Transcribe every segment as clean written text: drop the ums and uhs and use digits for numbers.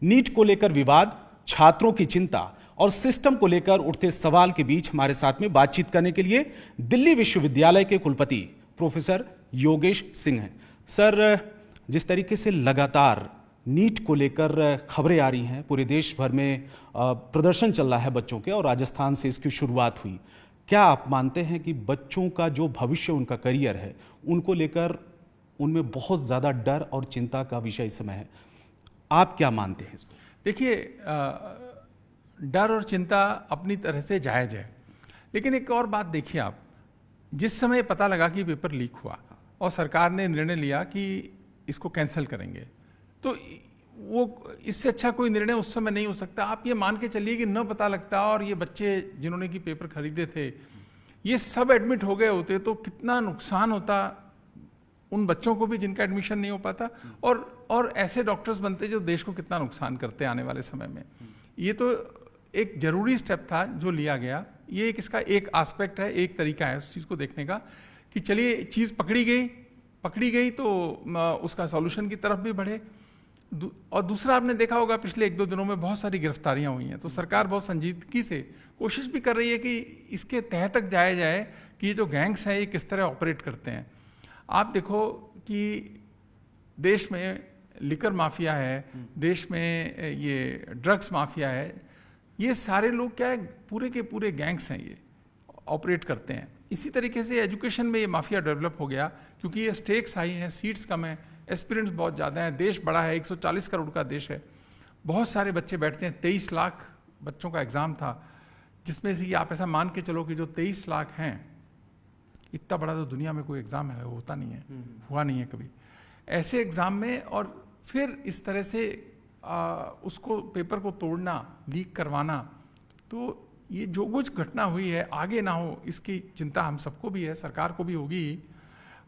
NEET को लेकर विवाद, छात्रों की चिंता और सिस्टम को लेकर उठते सवाल के बीच हमारे साथ में बातचीत करने के लिए दिल्ली विश्वविद्यालय के कुलपति प्रोफेसर योगेश सिंह हैं। सर, जिस तरीके से लगातार नीट को लेकर खबरें आ रही हैं, पूरे देश भर में प्रदर्शन चल रहा है बच्चों के और राजस्थान से इसकी शुरुआत हुई, क्या आप मानते हैं कि बच्चों का जो भविष्य, उनका करियर है, उनको लेकर उनमें बहुत ज़्यादा डर और चिंता का विषय इस समय है? आप क्या मानते हैं इसको? देखिए, डर और चिंता अपनी तरह से जायज़ है, लेकिन एक और बात देखिए आप, जिस समय पता लगा कि पेपर लीक हुआ और सरकार ने निर्णय लिया कि इसको कैंसिल करेंगे, तो वो इससे अच्छा कोई निर्णय उस समय नहीं हो सकता। आप ये मान के चलिए कि न पता लगता और ये बच्चे जिन्होंने कि पेपर खरीदे थे ये सब एडमिट हो गए होते तो कितना नुकसान होता उन बच्चों को भी जिनका एडमिशन नहीं हो पाता, और ऐसे डॉक्टर्स बनते जो देश को कितना नुकसान करते आने वाले समय में। ये तो एक जरूरी स्टेप था जो लिया गया। ये एक इसका एक एस्पेक्ट है, एक तरीका है उस चीज़ को देखने का कि चलिए चीज़ पकड़ी गई तो उसका सॉल्यूशन की तरफ भी बढ़े। और दूसरा, आपने देखा होगा पिछले 1-2 दिनों में बहुत सारी गिरफ्तारियां हुई हैं, तो सरकार बहुत संजीदगी से कोशिश भी कर रही है कि इसके तह तक जाया जाए कि ये जो गैंग्स हैं ये किस तरह ऑपरेट करते हैं। आप देखो कि देश में लिकर माफिया है, देश में ये ड्रग्स माफिया है, ये सारे लोग क्या है, पूरे के पूरे गैंग्स हैं, ये ऑपरेट करते हैं। इसी तरीके से एजुकेशन में ये माफिया डेवलप हो गया क्योंकि ये स्टेक्स हाई हैं, सीट्स कम हैं, एस्पिरेंट्स बहुत ज़्यादा हैं, देश बड़ा है, 140 करोड़ का देश है, बहुत सारे बच्चे बैठते हैं। 23 लाख बच्चों का एग्ज़ाम था, जिसमें से आप ऐसा मान के चलो कि जो 23 लाख हैं, इतना बड़ा तो दुनिया में कोई एग्ज़ाम है होता नहीं है, हुआ नहीं है कभी ऐसे एग्ज़ाम में। और फिर इस तरह से उसको पेपर को तोड़ना, लीक करवाना, तो ये जो कुछ घटना हुई है आगे ना हो इसकी चिंता हम सबको भी है, सरकार को भी होगी,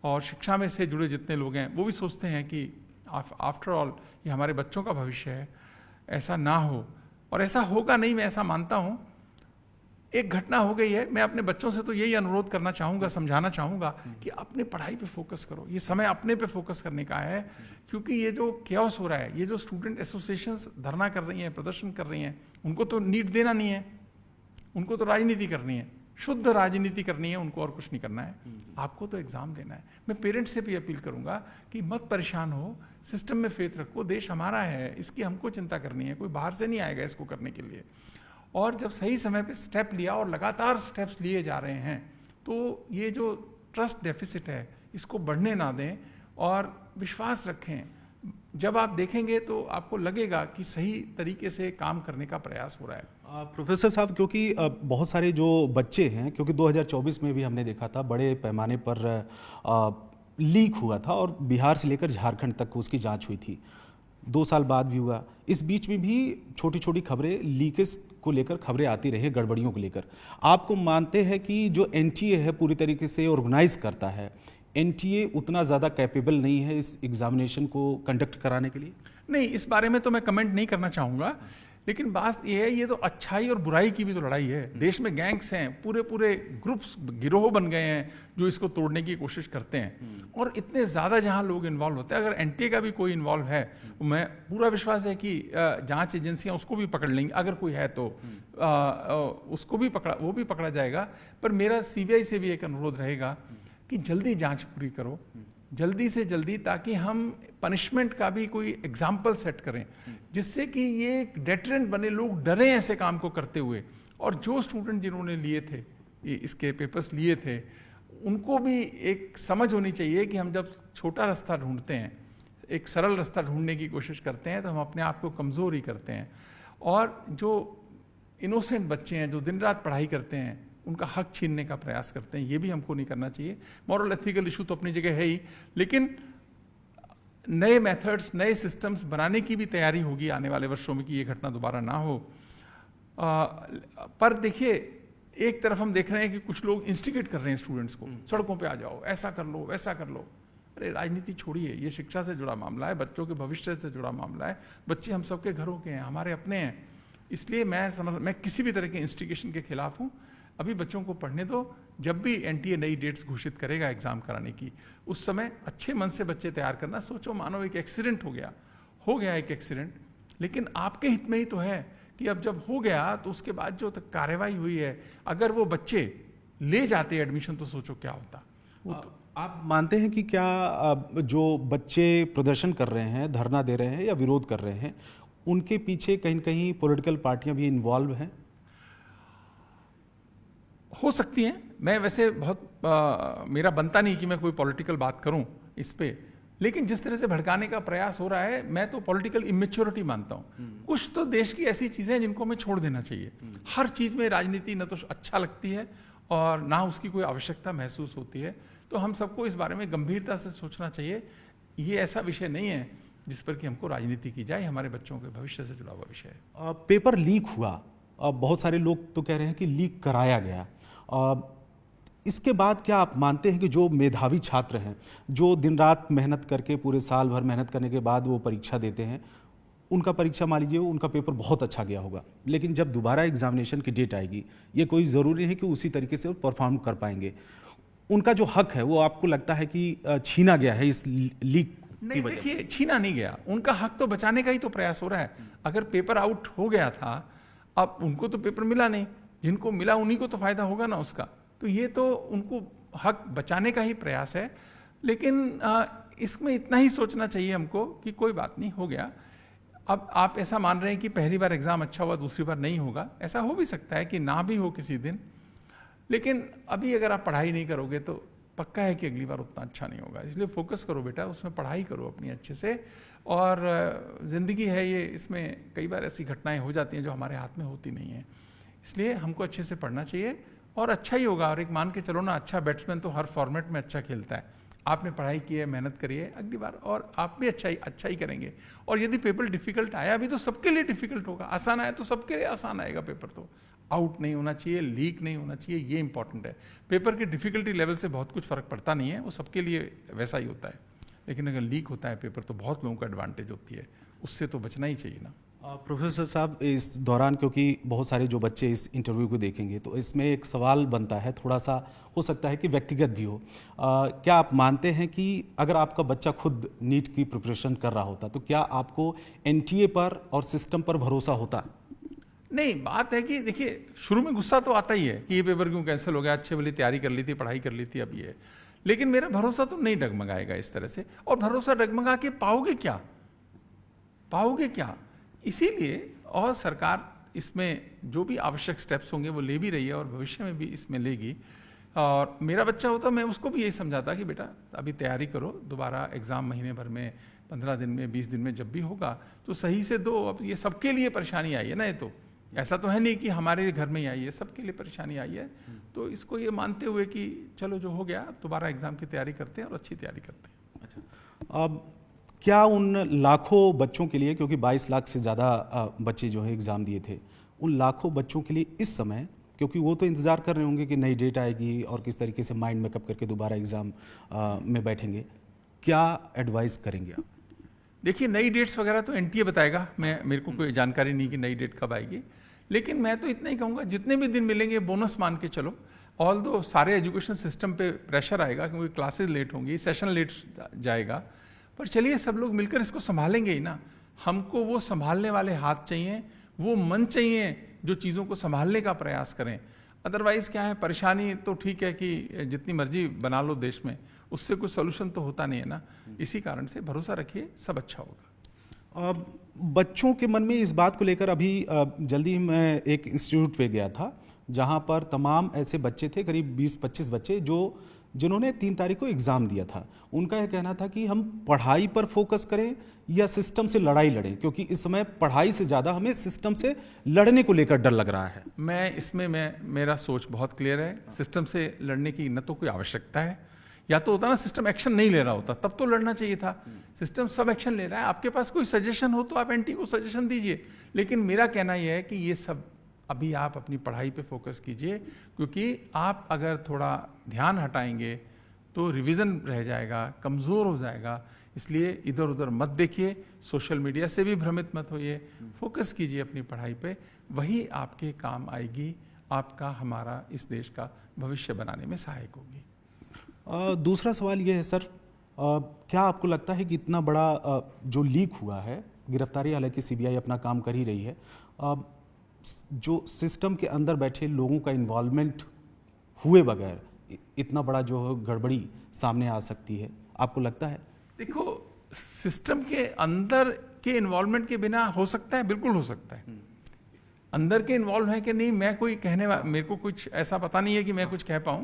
और शिक्षा में से जुड़े जितने लोग हैं वो भी सोचते हैं कि आफ्टर ऑल ये हमारे बच्चों का भविष्य है, ऐसा ना हो। और ऐसा होगा नहीं, मैं ऐसा मानता हूँ। एक घटना हो गई है, मैं अपने बच्चों से तो यही अनुरोध करना चाहूँगा, समझाना चाहूँगा कि अपने पढ़ाई पे फोकस करो। ये समय अपने पे फोकस करने का है, क्योंकि ये जो कैओस हो रहा है, ये जो स्टूडेंट एसोसिएशंस धरना कर रही हैं, प्रदर्शन कर रही हैं, उनको तो नीट देना नहीं है, उनको तो राजनीति करनी है, शुद्ध राजनीति करनी है, उनको और कुछ नहीं करना है। आपको तो एग्जाम देना है। मैं पेरेंट्स से भी अपील करूंगा कि मत परेशान हो, सिस्टम में फेथ रखो, देश हमारा है, इसकी हमको चिंता करनी है, कोई बाहर से नहीं आएगा इसको करने के लिए। और जब सही समय पे स्टेप लिया और लगातार स्टेप्स लिए जा रहे हैं, तो ये जो ट्रस्ट डेफिसिट है इसको बढ़ने ना दें और विश्वास रखें। जब आप देखेंगे तो आपको लगेगा कि सही तरीके से काम करने का प्रयास हो रहा है। प्रोफेसर साहब, क्योंकि बहुत सारे जो बच्चे हैं, क्योंकि 2024 में भी हमने देखा था बड़े पैमाने पर लीक हुआ था और बिहार से लेकर झारखंड तक उसकी जांच हुई थी, 2 साल बाद भी हुआ। इस बीच में भी छोटी छोटी खबरें, लीकेज को लेकर खबरें आती रही, गड़बड़ियों को लेकर। आपको मानते हैं कि जो एनटीए है पूरी तरीके से ऑर्गेनाइज करता है, एनटीए उतना ज़्यादा कैपेबल नहीं है इस एग्जामिनेशन को कंडक्ट कराने के लिए? नहीं, इस बारे में तो मैं कमेंट नहीं करना चाहूँगा, लेकिन बात यह है, ये तो अच्छाई और बुराई की भी तो लड़ाई है। देश में गैंग्स हैं, पूरे पूरे ग्रुप्स, गिरोह बन गए हैं जो इसको तोड़ने की कोशिश करते हैं, और इतने ज़्यादा जहाँ लोग इन्वॉल्व होते हैं। अगर एनटीए का भी कोई इन्वॉल्व है, मैं पूरा विश्वास है कि जांच एजेंसियाँ उसको भी पकड़ लेंगी, अगर कोई है तो उसको भी वो भी पकड़ा जाएगा। पर मेरा सीबीआई से भी एक अनुरोध रहेगा कि जल्दी जांच पूरी करो, जल्दी से जल्दी, ताकि हम पनिशमेंट का भी कोई एग्जाम्पल सेट करें, जिससे कि ये एक डेटरेंट बने, लोग डरें ऐसे काम को करते हुए। और जो स्टूडेंट जिन्होंने लिए थे, इसके पेपर्स लिए थे, उनको भी एक समझ होनी चाहिए कि हम जब छोटा रास्ता ढूंढते हैं, एक सरल रास्ता ढूंढने की कोशिश करते हैं, तो हम अपने आप को कमज़ोर ही करते हैं। और जो इनोसेंट बच्चे हैं, जो दिन रात पढ़ाई करते हैं, उनका हक छीनने का प्रयास करते हैं, ये भी हमको नहीं करना चाहिए। मॉरल एथिकल इशू तो अपनी जगह है ही, लेकिन नए मेथड्स, नए सिस्टम्स बनाने की भी तैयारी होगी आने वाले वर्षों में कि ये घटना दोबारा ना हो। पर देखिए, एक तरफ हम देख रहे हैं कि कुछ लोग इंस्टिगेट कर रहे हैं स्टूडेंट्स को, सड़कों पे आ जाओ, ऐसा कर लो, वैसा कर लो। अरे राजनीति छोड़िए, ये शिक्षा से जुड़ा मामला है, बच्चों के भविष्य से जुड़ा मामला है। बच्चे हम सबके घरों के हैं, हमारे अपने हैं। इसलिए मैं किसी भी तरह के इंस्टिगेशन के खिलाफ हूँ। अभी बच्चों को पढ़ने दो, जब भी एनटीए नई डेट्स घोषित करेगा एग्जाम कराने की, उस समय अच्छे मन से बच्चे तैयार करना। सोचो, मानो एक एक्सीडेंट हो गया एक एक्सीडेंट, लेकिन आपके हित में ही तो है कि अब जब हो गया तो उसके बाद जो कार्रवाई हुई है, अगर वो बच्चे ले जाते एडमिशन तो सोचो क्या होता। वो तो आप मानते हैं कि क्या जो बच्चे प्रदर्शन कर रहे हैं, धरना दे रहे हैं या विरोध कर रहे हैं, उनके पीछे कहीं न कहीं पॉलिटिकल पार्टियां भी इन्वॉल्व हैं? हो सकती हैं। मैं वैसे बहुत मेरा बनता नहीं कि मैं कोई पॉलिटिकल बात करूं इस पे, लेकिन जिस तरह से भड़काने का प्रयास हो रहा है, मैं तो पॉलिटिकल इमेच्योरिटी मानता हूं। कुछ तो देश की ऐसी चीजें हैं जिनको हमें छोड़ देना चाहिए। हर चीज में राजनीति न तो अच्छा लगती है और ना उसकी कोई आवश्यकता महसूस होती है। तो हम सबको इस बारे में गंभीरता से सोचना चाहिए। ये ऐसा विषय नहीं है जिस पर कि हमको राजनीति की जाए, हमारे बच्चों के भविष्य से जुड़ा हुआ विषय है। पेपर लीक हुआ, बहुत सारे लोग तो कह रहे हैं कि लीक कराया गया। इसके बाद क्या आप मानते हैं कि जो मेधावी छात्र हैं, जो दिन रात मेहनत करके पूरे साल भर मेहनत करने के बाद वो परीक्षा देते हैं, उनका परीक्षा मान लीजिए उनका पेपर बहुत अच्छा गया होगा, लेकिन जब दोबारा एग्जामिनेशन की डेट आएगी, ये कोई ज़रूरी नहीं कि उसी तरीके से वो परफॉर्म कर पाएंगे। उनका जो हक है वो आपको लगता है कि छीना गया है इस लीक? नहीं, देखिए, छीना नहीं गया, उनका हक तो बचाने का ही तो प्रयास हो रहा है। अगर पेपर आउट हो गया था, अब उनको तो पेपर मिला नहीं, जिनको मिला उन्हीं को तो फायदा होगा ना उसका। तो ये तो उनको हक बचाने का ही प्रयास है। लेकिन इसमें इतना ही सोचना चाहिए हमको कि कोई बात नहीं, हो गया। अब आप ऐसा मान रहे हैं कि पहली बार एग्जाम अच्छा हुआ, दूसरी बार नहीं होगा। ऐसा हो भी सकता है कि ना भी हो किसी दिन, लेकिन अभी अगर आप पढ़ाई नहीं करोगे तो पक्का है कि अगली बार उतना अच्छा नहीं होगा। इसलिए फोकस करो बेटा, उसमें पढ़ाई करो अपनी अच्छे से। और ज़िंदगी है ये, इसमें कई बार ऐसी घटनाएं हो जाती हैं जो हमारे हाथ में होती नहीं हैं। इसलिए हमको अच्छे से पढ़ना चाहिए और अच्छा ही होगा। और एक मान के चलो ना, अच्छा बैट्समैन तो हर फॉर्मेट में अच्छा खेलता है। आपने पढ़ाई की है, मेहनत करी है, अगली बार और आप भी अच्छा ही करेंगे। और यदि पेपर डिफिकल्ट आया भी तो सबके लिए डिफिकल्ट होगा, आसान आया तो सबके लिए आसान आएगा। पेपर तो आउट नहीं होना चाहिए, लीक नहीं होना चाहिए, ये इंपॉर्टेंट है। पेपर की डिफिकल्टी लेवल से बहुत कुछ फर्क पड़ता नहीं है, वो सबके लिए वैसा ही होता है। लेकिन अगर लीक होता है पेपर तो बहुत लोगों को एडवांटेज होती है, उससे तो बचना ही चाहिए ना। प्रोफेसर साहब, इस दौरान क्योंकि बहुत सारे जो बच्चे इस इंटरव्यू को देखेंगे तो इसमें एक सवाल बनता है, थोड़ा सा हो सकता है कि व्यक्तिगत भी हो। क्या आप मानते हैं कि अगर आपका बच्चा खुद नीट की प्रिपरेशन कर रहा होता तो क्या आपको एनटीए पर और सिस्टम पर भरोसा होता? नहीं, बात है कि देखिए, शुरू में गुस्सा तो आता ही है कि ये पेपर क्यों कैंसिल हो गया, अच्छे वाली तैयारी कर ली थी, पढ़ाई कर ली थी, अब ये। लेकिन मेरा भरोसा तो नहीं डगमगाएगा इस तरह से। और भरोसा डगमगा के पाओगे क्या? इसीलिए और सरकार इसमें जो भी आवश्यक स्टेप्स होंगे वो ले भी रही है और भविष्य में भी इसमें लेगी। और मेरा बच्चा होता मैं उसको भी यही समझाता कि बेटा अभी तैयारी करो, दोबारा एग्ज़ाम महीने भर में, 15 दिन में, 20 दिन में जब भी होगा तो सही से दो। अब ये सबके लिए परेशानी आई है ना, ये तो ऐसा तो है नहीं कि हमारे घर में ही आई है, सबके लिए परेशानी आई है। तो इसको ये मानते हुए कि चलो जो हो गया, दोबारा एग्ज़ाम की तैयारी करते हैं और अच्छी तैयारी करते हैं। अच्छा, अब क्या उन लाखों बच्चों के लिए, क्योंकि 22 लाख से ज़्यादा बच्चे जो है एग्ज़ाम दिए थे, उन लाखों बच्चों के लिए इस समय, क्योंकि वो तो इंतज़ार कर रहे होंगे कि नई डेट आएगी और किस तरीके से माइंड मेकअप करके दोबारा एग्ज़ाम में बैठेंगे, क्या एडवाइस करेंगे आप? देखिए, नई डेट्स वगैरह तो एनटीए बताएगा, मेरे को कोई जानकारी नहीं कि नई डेट कब आएगी। लेकिन मैं तो इतना ही कहूँगा, जितने भी दिन मिलेंगे बोनस मान के चलो। ऑल दो सारे एजुकेशन सिस्टम पे प्रेशर आएगा क्योंकि क्लासेस लेट होंगी, सेशन लेट जाएगा, पर चलिए सब लोग मिलकर इसको संभालेंगे ही ना। हमको वो संभालने वाले हाथ चाहिए, वो मन चाहिए जो चीज़ों को संभालने का प्रयास करें। अदरवाइज़ क्या है, परेशानी तो ठीक है कि जितनी मर्जी बना लो देश में, उससे कोई सोल्यूशन तो होता नहीं है ना। इसी कारण से भरोसा रखिए, सब अच्छा होगा। बच्चों के मन में इस बात को लेकर अभी जल्दी ही मैं एक इंस्टीट्यूट पे गया था जहां पर तमाम ऐसे बच्चे थे, करीब 20-25 बच्चे जिन्होंने 3 तारीख को एग्ज़ाम दिया था। उनका यह कहना था कि हम पढ़ाई पर फोकस करें या सिस्टम से लड़ाई लड़ें, क्योंकि इस समय पढ़ाई से ज़्यादा हमें सिस्टम से लड़ने को लेकर डर लग रहा है। मेरा सोच बहुत क्लियर है। सिस्टम से लड़ने की न तो कोई आवश्यकता है, या तो होता ना सिस्टम एक्शन नहीं ले रहा होता, तब तो लड़ना चाहिए था। सिस्टम सब एक्शन ले रहा है। आपके पास कोई सजेशन हो तो आप एनटी को सजेशन दीजिए। लेकिन मेरा कहना यह है कि ये सब अभी आप अपनी पढ़ाई पे फोकस कीजिए, क्योंकि आप अगर थोड़ा ध्यान हटाएंगे तो रिवीजन रह जाएगा, कमज़ोर हो जाएगा। इसलिए इधर उधर मत देखिए, सोशल मीडिया से भी भ्रमित मत होइए, फोकस कीजिए अपनी पढ़ाई पे, वही आपके काम आएगी, आपका, हमारा, इस देश का भविष्य बनाने में सहायक होगी। दूसरा सवाल ये है सर, क्या आपको लगता है कि इतना बड़ा जो लीक हुआ है गिरफ्तारी हालांकि सीबीआई अपना काम कर ही रही है, जो सिस्टम के अंदर बैठे लोगों का इन्वॉल्वमेंट हुए बगैर इतना बड़ा जो गड़बड़ी सामने आ सकती है, आपको लगता है? देखो, सिस्टम के अंदर के इन्वॉल्वमेंट के बिना हो सकता है, बिल्कुल हो सकता है। अंदर के इन्वॉल्व है कि नहीं, मैं कोई मेरे को कुछ ऐसा पता नहीं है कि मैं कुछ कह पाऊं,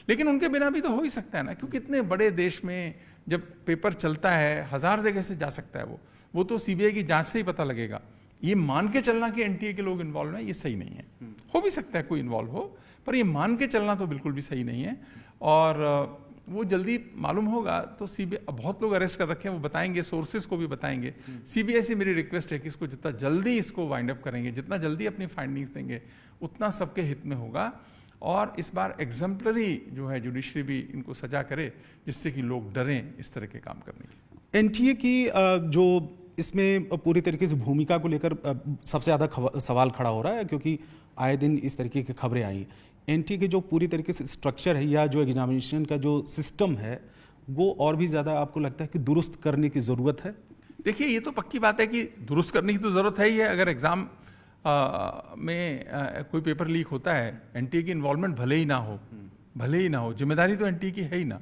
लेकिन उनके बिना भी तो हो ही सकता है ना, क्योंकि इतने बड़े देश में जब पेपर चलता है 1000 जगह से जा सकता है वो तो सीबीआई की जांच से ही पता लगेगा। ये मान के चलना कि एनटीए के लोग इन्वॉल्व हैं, ये सही नहीं है। हो भी सकता है कोई इन्वॉल्व हो, पर ये मान के चलना तो बिल्कुल भी सही नहीं है। और वो जल्दी मालूम होगा तो सीबीआई, बहुत लोग अरेस्ट कर रखे हैं, वो बताएंगे, सोर्सेज को भी बताएंगे। सीबीआई से मेरी रिक्वेस्ट है कि इसको जितना जल्दी इसको वाइंड अप करेंगे, जितना जल्दी अपनी फाइंडिंग्स देंगे, उतना सबके हित में होगा। और इस बार एग्जाम्पलरी जो है जुडिशरी भी इनको सजा करे, जिससे कि लोग डरें इस तरह के काम करने की। एनटीए की जो इसमें पूरी तरीके से भूमिका को लेकर सबसे ज़्यादा सवाल खड़ा हो रहा है, क्योंकि आए दिन इस तरीके की खबरें आई। एनटीए के जो पूरी तरीके से स्ट्रक्चर है या जो एग्जामिनेशन का जो सिस्टम है, वो और भी ज़्यादा आपको लगता है कि दुरुस्त करने की ज़रूरत है? देखिए, ये तो पक्की बात है कि दुरुस्त करने की तो ज़रूरत है ही है। अगर एग्ज़ाम में कोई पेपर लीक होता है, एनटीए की इन्वॉल्वमेंट भले ही ना हो, जिम्मेदारी तो एनटीए की है ही ना,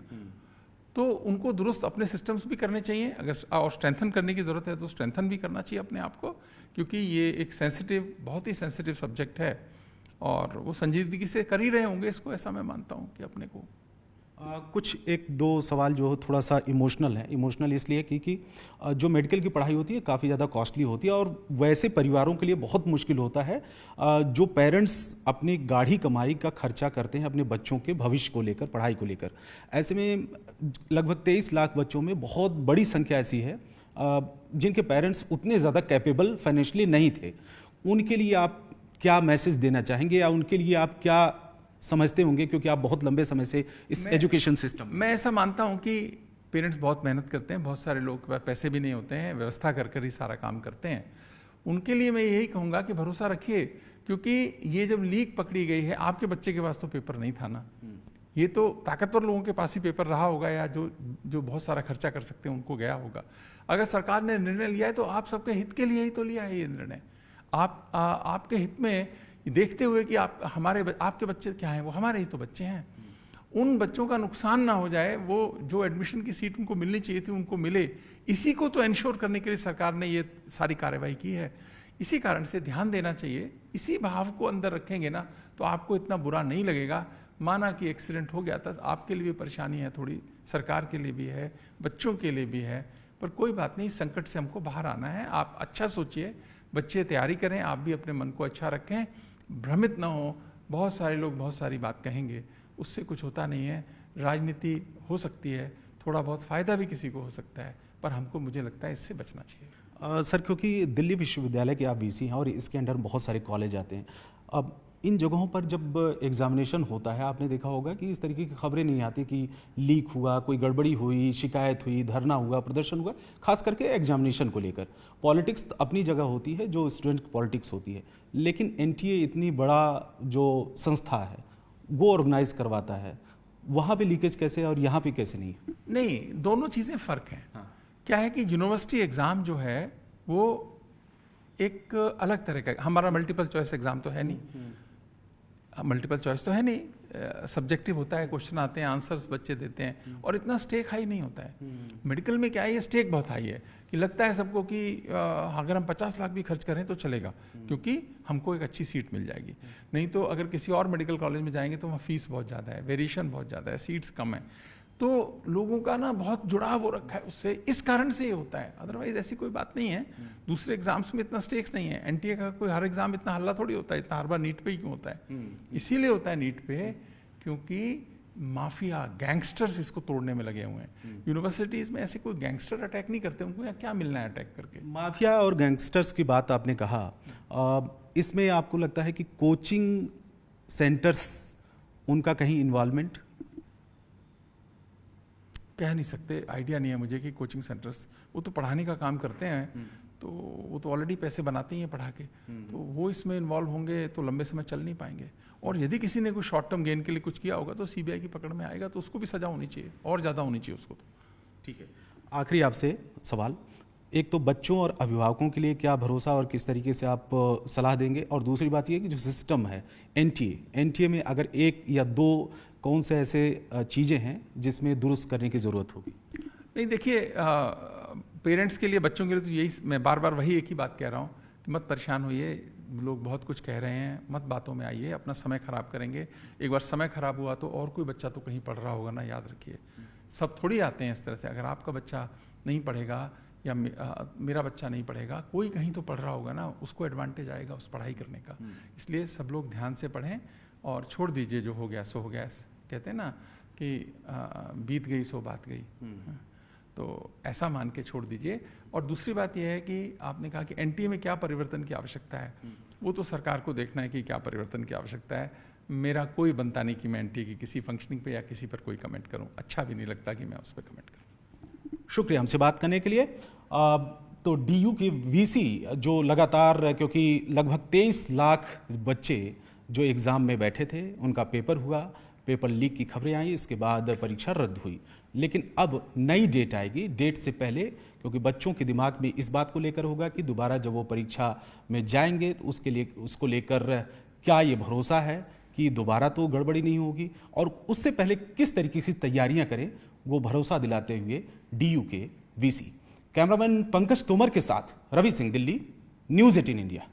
तो उनको दुरुस्त अपने सिस्टम्स भी करने चाहिए। अगर और स्ट्रेंथन करने की ज़रूरत है तो स्ट्रेंथन भी करना चाहिए अपने आप को, क्योंकि ये एक बहुत ही सेंसिटिव सब्जेक्ट है और वो संजीदगी से कर ही रहे होंगे इसको, ऐसा मैं मानता हूँ कि अपने को। कुछ एक दो सवाल जो थोड़ा सा इमोशनल है। इमोशनल इसलिए क्योंकि जो मेडिकल की पढ़ाई होती है काफ़ी ज़्यादा कॉस्टली होती है और वैसे परिवारों के लिए बहुत मुश्किल होता है जो पेरेंट्स अपनी गाढ़ी कमाई का खर्चा करते हैं अपने बच्चों के भविष्य को लेकर, पढ़ाई को लेकर। ऐसे में लगभग 23 लाख बच्चों में बहुत बड़ी संख्या ऐसी है जिनके पेरेंट्स उतने ज़्यादा कैपेबल फाइनेंशियली नहीं थे। उनके लिए आप क्या मैसेज देना चाहेंगे या उनके लिए आप क्या समझते होंगे, क्योंकि आप बहुत लंबे समय से इस एजुकेशन सिस्टम? मैं ऐसा मानता हूं कि पेरेंट्स बहुत मेहनत करते हैं, बहुत सारे लोग के पास पैसे भी नहीं होते हैं, व्यवस्था कर ही सारा काम करते हैं। उनके लिए मैं यही कहूँगा कि भरोसा रखिए, क्योंकि ये जब लीक पकड़ी गई है, आपके बच्चे के पास तो पेपर नहीं था ना, ये तो ताकतवर लोगों के पास ही पेपर रहा होगा, या जो बहुत सारा खर्चा कर सकते हैं उनको गया होगा। अगर सरकार ने निर्णय लिया है तो आप सबके हित के लिए ही तो लिया है ये निर्णय। आपके हित में देखते हुए कि आपके बच्चे क्या हैं, वो हमारे ही तो बच्चे हैं, उन बच्चों का नुकसान ना हो जाए, वो जो एडमिशन की सीट उनको मिलनी चाहिए थी उनको मिले, इसी को तो इंश्योर करने के लिए सरकार ने ये सारी कार्रवाई की है। इसी कारण से ध्यान देना चाहिए। इसी भाव को अंदर रखेंगे ना तो आपको इतना बुरा नहीं लगेगा। माना कि एक्सीडेंट हो गया था, आपके लिए भी परेशानी है थोड़ी, सरकार के लिए भी है, बच्चों के लिए भी है, पर कोई बात नहीं, संकट से हमको बाहर आना है। आप अच्छा सोचिए, बच्चे तैयारी करें, आप भी अपने मन को अच्छा रखें, भ्रमित ना हो। बहुत सारे लोग बहुत सारी बात कहेंगे, उससे कुछ होता नहीं है। राजनीति हो सकती है, थोड़ा बहुत फ़ायदा भी किसी को हो सकता है, पर हमको, मुझे लगता है, इससे बचना चाहिए। सर, क्योंकि दिल्ली विश्वविद्यालय के आप वीसी हैं और इसके अंडर बहुत सारे कॉलेज आते हैं, अब इन जगहों पर जब एग्जामिनेशन होता है, आपने देखा होगा कि इस तरीके की खबरें नहीं आती कि लीक हुआ, कोई गड़बड़ी हुई, शिकायत हुई, धरना हुआ, प्रदर्शन हुआ, खास करके एग्जामिनेशन को लेकर। पॉलिटिक्स अपनी जगह होती है, जो स्टूडेंट पॉलिटिक्स होती है, लेकिन एनटीए इतनी बड़ा जो संस्था है वो ऑर्गेनाइज करवाता है, वहाँ पे लीकेज कैसे और यहाँ पे कैसे नहीं? नहीं, दोनों चीज़ें फ़र्क हैं। हाँ। क्या है कि यूनिवर्सिटी एग्ज़ाम जो है वो एक अलग तरह का, हमारा मल्टीपल चॉइस एग्ज़ाम तो है नहीं, मल्टीपल चॉइस तो है नहीं, सब्जेक्टिव होता है, क्वेश्चन आते हैं, आंसर्स बच्चे देते हैं, और इतना स्टेक हाई नहीं होता है। मेडिकल में क्या है, ये स्टेक बहुत हाई है कि लगता है सबको कि अगर हम 50 लाख भी खर्च करें तो चलेगा, क्योंकि हमको एक अच्छी सीट मिल जाएगी। नहीं तो अगर किसी और मेडिकल कॉलेज में जाएंगे तो वहाँ फीस बहुत ज़्यादा है, वेरिएशन बहुत ज़्यादा है, सीट्स कम है, तो लोगों का ना बहुत जुड़ाव हो रखा है उससे, इस कारण से ये होता है। अदरवाइज ऐसी कोई बात नहीं है। दूसरे एग्जाम्स में इतना स्टेक्स नहीं है। एनटीए का कोई हर एग्जाम इतना हल्ला थोड़ी होता है, इतना हर बार नीट पे ही क्यों होता है? इसीलिए होता है नीट पे क्योंकि माफिया, गैंगस्टर्स इसको तोड़ने में लगे हुए हैं। यूनिवर्सिटीज में ऐसे कोई गैंगस्टर अटैक नहीं करते, उनको यहाँ क्या मिलना है अटैक करके? माफिया और गैंगस्टर्स की बात आपने कहा, इसमें आपको लगता है कि कोचिंग सेंटर्स, उनका कहीं इन्वॉल्वमेंट? कह नहीं सकते, आइडिया नहीं है मुझे कि कोचिंग सेंटर्स, वो तो पढ़ाने का काम करते हैं, तो वो तो ऑलरेडी पैसे बनाते ही हैं पढ़ा के, तो वो इसमें इन्वॉल्व होंगे तो लंबे समय चल नहीं पाएंगे। और यदि किसी ने कुछ शॉर्ट टर्म गेन के लिए कुछ किया होगा तो सीबीआई की पकड़ में आएगा, तो उसको भी सजा होनी चाहिए, और ज़्यादा होनी चाहिए उसको तो। ठीक है, आखिरी आपसे सवाल, एक तो बच्चों और अभिभावकों के लिए क्या भरोसा और किस तरीके से आप सलाह देंगे, और दूसरी बात ये कि जो सिस्टम है एनटीए में अगर एक या दो कौन से ऐसे चीज़ें हैं जिसमें दुरुस्त करने की ज़रूरत होगी? नहीं, देखिए, पेरेंट्स के लिए, बच्चों के लिए तो यही, मैं बार बार वही एक ही बात कह रहा हूँ कि मत परेशान होइए, लोग बहुत कुछ कह रहे हैं, मत बातों में आइए, अपना समय खराब करेंगे। एक बार समय खराब हुआ तो और कोई बच्चा तो कहीं पढ़ रहा होगा ना, याद रखिए। सब थोड़ी आते हैं इस तरह से। अगर आपका बच्चा नहीं पढ़ेगा या मेरा बच्चा नहीं पढ़ेगा, कोई कहीं तो पढ़ रहा होगा ना, उसको एडवांटेज आएगा उस पढ़ाई करने का। इसलिए सब लोग ध्यान से पढ़ें और छोड़ दीजिए, जो हो गया सो हो गया। कहते हैं ना कि बीत गई सो बात गई, तो ऐसा मान के छोड़ दीजिए। और दूसरी बात यह है कि आपने कहा कि एनटीए में क्या परिवर्तन की आवश्यकता है, वो तो सरकार को देखना है कि क्या परिवर्तन की आवश्यकता है। मेरा कोई बनता नहीं कि मैं एनटीए की किसी फंक्शनिंग पे या किसी पर कोई कमेंट करूं, अच्छा भी नहीं लगता कि मैं उस पर कमेंट करूं। शुक्रिया हमसे बात करने के लिए। तो डीयू की वीसी जो लगातार, क्योंकि लगभग 23 लाख बच्चे जो एग्ज़ाम में बैठे थे, उनका पेपर हुआ, पेपर लीक की खबरें आई, इसके बाद परीक्षा रद्द हुई। लेकिन अब नई डेट आएगी, डेट से पहले, क्योंकि बच्चों के दिमाग में इस बात को लेकर होगा कि दोबारा जब वो परीक्षा में जाएंगे तो उसको लेकर क्या ये भरोसा है कि दोबारा तो गड़बड़ी नहीं होगी, और उससे पहले किस तरीके की तैयारियां करें, वो भरोसा दिलाते हुए डीयू के वीसी। कैमरामैन पंकज तोमर के साथ रवि सिंह, दिल्ली, न्यूज़ 18 इंडिया।